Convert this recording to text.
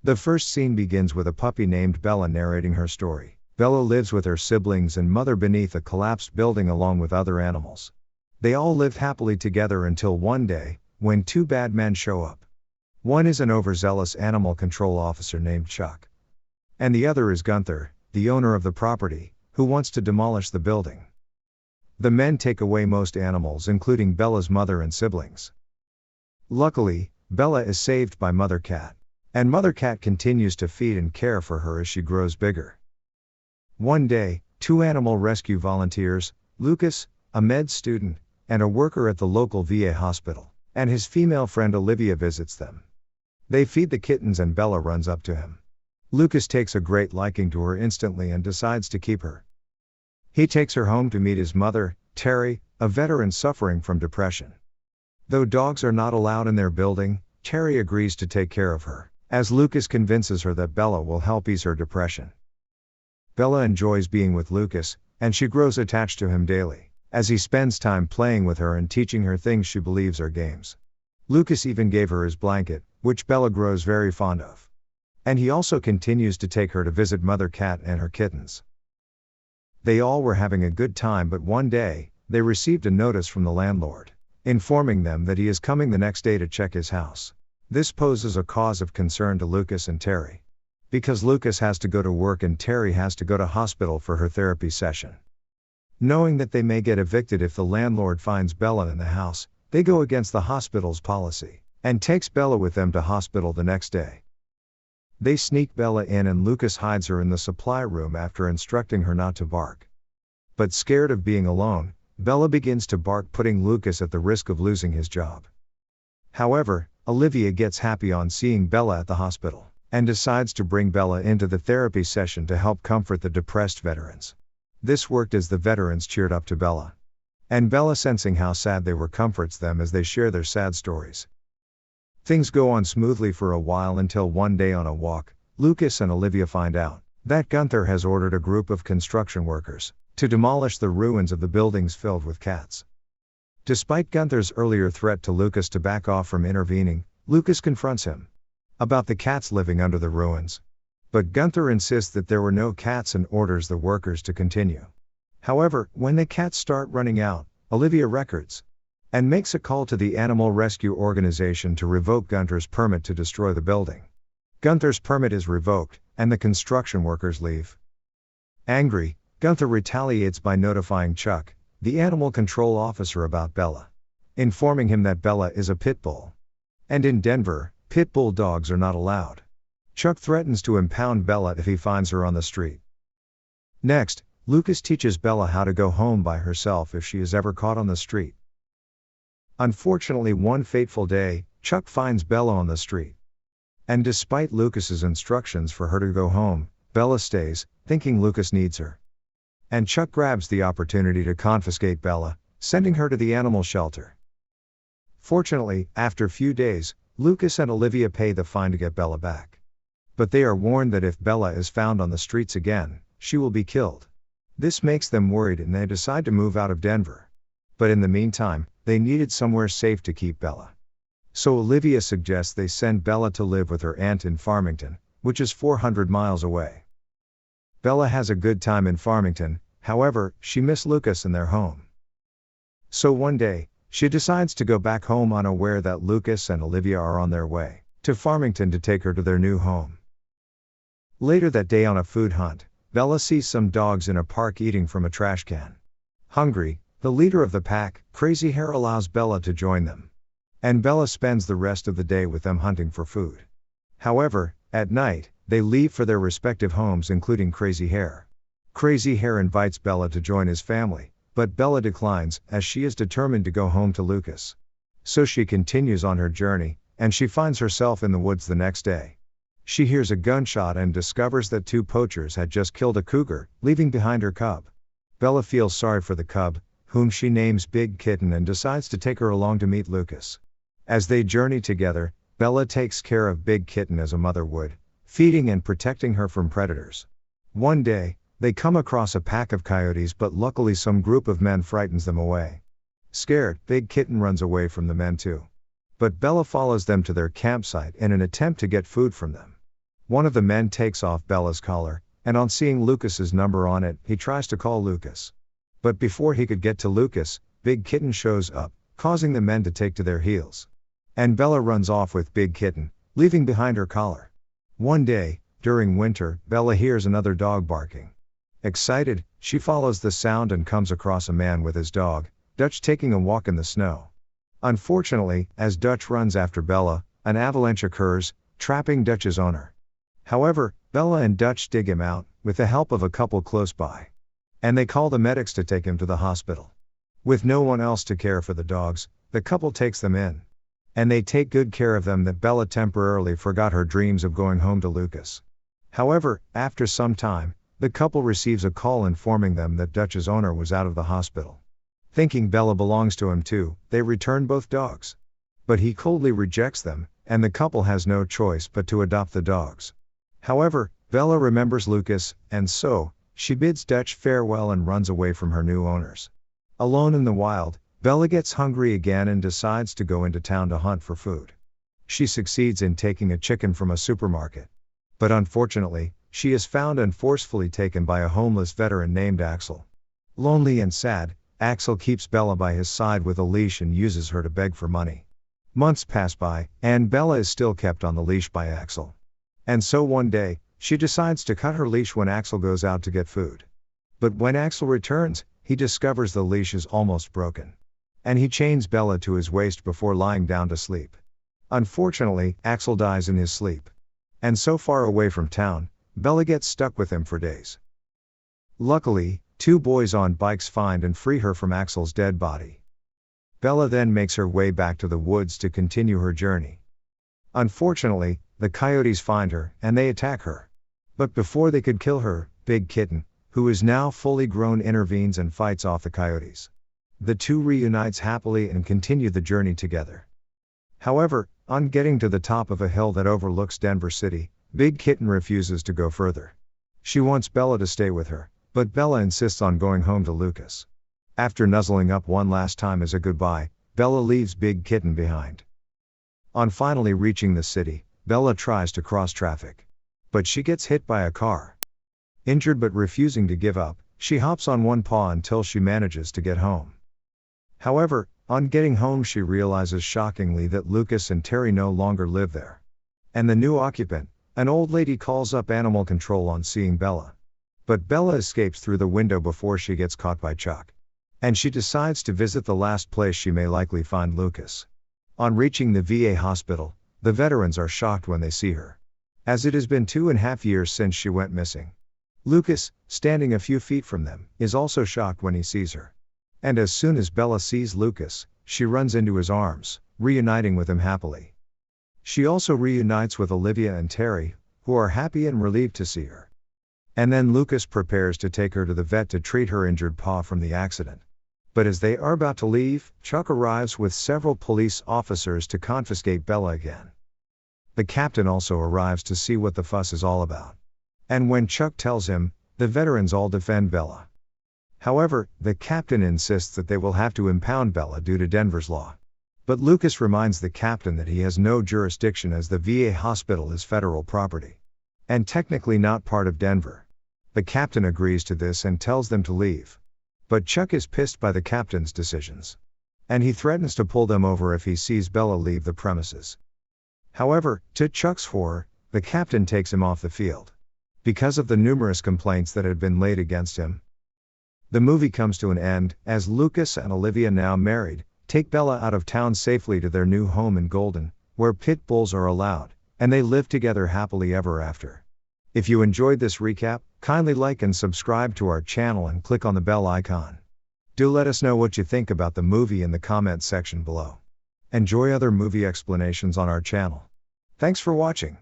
The first scene begins with a puppy named Bella narrating her story. Bella lives with her siblings and mother beneath a collapsed building along with other animals. They all live happily together until one day, when two bad men show up. One is an overzealous animal control officer named Chuck. And the other is Gunther, the owner of the property, who wants to demolish the building. The men take away most animals including Bella's mother and siblings. Luckily, Bella is saved by Mother Cat. And Mother Cat continues to feed and care for her as she grows bigger. One day, two animal rescue volunteers, Lucas, a med student, and a worker at the local VA hospital, and his female friend Olivia visits them. They feed the kittens and Bella runs up to him. Lucas takes a great liking to her instantly and decides to keep her. He takes her home to meet his mother, Terry, a veteran suffering from depression. Though dogs are not allowed in their building, Terry agrees to take care of her, as Lucas convinces her that Bella will help ease her depression. Bella enjoys being with Lucas, and she grows attached to him daily, as he spends time playing with her and teaching her things she believes are games. Lucas even gave her his blanket, which Bella grows very fond of. And he also continues to take her to visit Mother Cat and her kittens. They all were having a good time, but one day, they received a notice from the landlord, informing them that he is coming the next day to check his house. This poses a cause of concern to Lucas and Terry. Because Lucas has to go to work and Terry has to go to hospital for her therapy session. Knowing that they may get evicted if the landlord finds Bella in the house, they go against the hospital's policy, and takes Bella with them to hospital the next day. They sneak Bella in and Lucas hides her in the supply room after instructing her not to bark. But scared of being alone, Bella begins to bark, putting Lucas at the risk of losing his job. However, Olivia gets happy on seeing Bella at the hospital, and decides to bring Bella into the therapy session to help comfort the depressed veterans. This worked as the veterans cheered up to Bella. And Bella, sensing how sad they were, comforts them as they share their sad stories. Things go on smoothly for a while until one day on a walk, Lucas and Olivia find out that Gunther has ordered a group of construction workers to demolish the ruins of the buildings filled with cats. Despite Gunther's earlier threat to Lucas to back off from intervening, Lucas confronts him about the cats living under the ruins. But Gunther insists that there were no cats and orders the workers to continue. However, when the cats start running out, Olivia records and makes a call to the animal rescue organization to revoke Gunther's permit to destroy the building. Gunther's permit is revoked, and the construction workers leave. Angry, Gunther retaliates by notifying Chuck, the animal control officer, about Bella, informing him that Bella is a pit bull. And in Denver, pit bull dogs are not allowed. Chuck threatens to impound Bella if he finds her on the street. Next, Lucas teaches Bella how to go home by herself if she is ever caught on the street. Unfortunately, one fateful day, Chuck finds Bella on the street. And despite Lucas's instructions for her to go home, Bella stays, thinking Lucas needs her. And Chuck grabs the opportunity to confiscate Bella, sending her to the animal shelter. Fortunately, after a few days, Lucas and Olivia pay the fine to get Bella back. But they are warned that if Bella is found on the streets again, she will be killed. This makes them worried and they decide to move out of Denver. But in the meantime, they needed somewhere safe to keep Bella. So Olivia suggests they send Bella to live with her aunt in Farmington, which is 400 miles away. Bella has a good time in Farmington, however, she misses Lucas and their home. So one day, she decides to go back home, unaware that Lucas and Olivia are on their way to Farmington to take her to their new home. Later that day, on a food hunt, Bella sees some dogs in a park eating from a trash can. Hungry, the leader of the pack, Crazy Hair, allows Bella to join them. And Bella spends the rest of the day with them hunting for food. However, at night, they leave for their respective homes, including Crazy Hair. Crazy Hair invites Bella to join his family, but Bella declines, as she is determined to go home to Lucas. So she continues on her journey, and she finds herself in the woods the next day. She hears a gunshot and discovers that two poachers had just killed a cougar, leaving behind her cub. Bella feels sorry for the cub, whom she names Big Kitten, and decides to take her along to meet Lucas. As they journey together, Bella takes care of Big Kitten as a mother would, feeding and protecting her from predators. One day, they come across a pack of coyotes, but luckily some group of men frightens them away. Scared, Big Kitten runs away from the men too. But Bella follows them to their campsite in an attempt to get food from them. One of the men takes off Bella's collar, and on seeing Lucas's number on it, he tries to call Lucas. But before he could get to Lucas, Big Kitten shows up, causing the men to take to their heels. And Bella runs off with Big Kitten, leaving behind her collar. One day, during winter, Bella hears another dog barking. Excited, she follows the sound and comes across a man with his dog, Dutch, taking a walk in the snow. Unfortunately, as Dutch runs after Bella, an avalanche occurs, trapping Dutch's owner. However, Bella and Dutch dig him out, with the help of a couple close by. And they call the medics to take him to the hospital. With no one else to care for the dogs, the couple takes them in. And they take good care of them that Bella temporarily forgot her dreams of going home to Lucas. However, after some time, the couple receives a call informing them that Dutch's owner was out of the hospital. Thinking Bella belongs to him too, they return both dogs. But he coldly rejects them, and the couple has no choice but to adopt the dogs. However, Bella remembers Lucas, and so, she bids Dutch farewell and runs away from her new owners. Alone in the wild, Bella gets hungry again and decides to go into town to hunt for food. She succeeds in taking a chicken from a supermarket. But unfortunately, she is found and forcefully taken by a homeless veteran named Axel. Lonely and sad, Axel keeps Bella by his side with a leash and uses her to beg for money. Months pass by, and Bella is still kept on the leash by Axel. And so one day, she decides to cut her leash when Axel goes out to get food. But when Axel returns, he discovers the leash is almost broken. And he chains Bella to his waist before lying down to sleep. Unfortunately, Axel dies in his sleep. And so far away from town, Bella gets stuck with him for days. Luckily, two boys on bikes find and free her from Axel's dead body. Bella then makes her way back to the woods to continue her journey. Unfortunately, the coyotes find her, and they attack her. But before they could kill her, Big Kitten, who is now fully grown, intervenes and fights off the coyotes. The two reunites happily and continue the journey together. However, on getting to the top of a hill that overlooks Denver City, Big Kitten refuses to go further. She wants Bella to stay with her, but Bella insists on going home to Lucas. After nuzzling up one last time as a goodbye, Bella leaves Big Kitten behind. On finally reaching the city, Bella tries to cross traffic. But she gets hit by a car. Injured but refusing to give up, she hops on one paw until she manages to get home. However, on getting home she realizes shockingly that Lucas and Terry no longer live there. And the new occupant, an old lady, calls up animal control on seeing Bella. But Bella escapes through the window before she gets caught by Chuck. And she decides to visit the last place she may likely find Lucas. On reaching the VA hospital, the veterans are shocked when they see her. As it has been 2.5 years since she went missing. Lucas, standing a few feet from them, is also shocked when he sees her. And as soon as Bella sees Lucas, she runs into his arms, reuniting with him happily. She also reunites with Olivia and Terry, who are happy and relieved to see her. And then Lucas prepares to take her to the vet to treat her injured paw from the accident. But as they are about to leave, Chuck arrives with several police officers to confiscate Bella again. The captain also arrives to see what the fuss is all about. And when Chuck tells him, the veterans all defend Bella. However, the captain insists that they will have to impound Bella due to Denver's law. But Lucas reminds the captain that he has no jurisdiction as the VA hospital is federal property. And technically not part of Denver. The captain agrees to this and tells them to leave. But Chuck is pissed by the captain's decisions. And he threatens to pull them over if he sees Bella leave the premises. However, to Chuck's horror, the captain takes him off the field. Because of the numerous complaints that had been laid against him. The movie comes to an end, as Lucas and Olivia, now married, take Bella out of town safely to their new home in Golden, where pit bulls are allowed, and they live together happily ever after. If you enjoyed this recap, kindly like and subscribe to our channel and click on the bell icon. Do let us know what you think about the movie in the comment section below. Enjoy other movie explanations on our channel. Thanks for watching.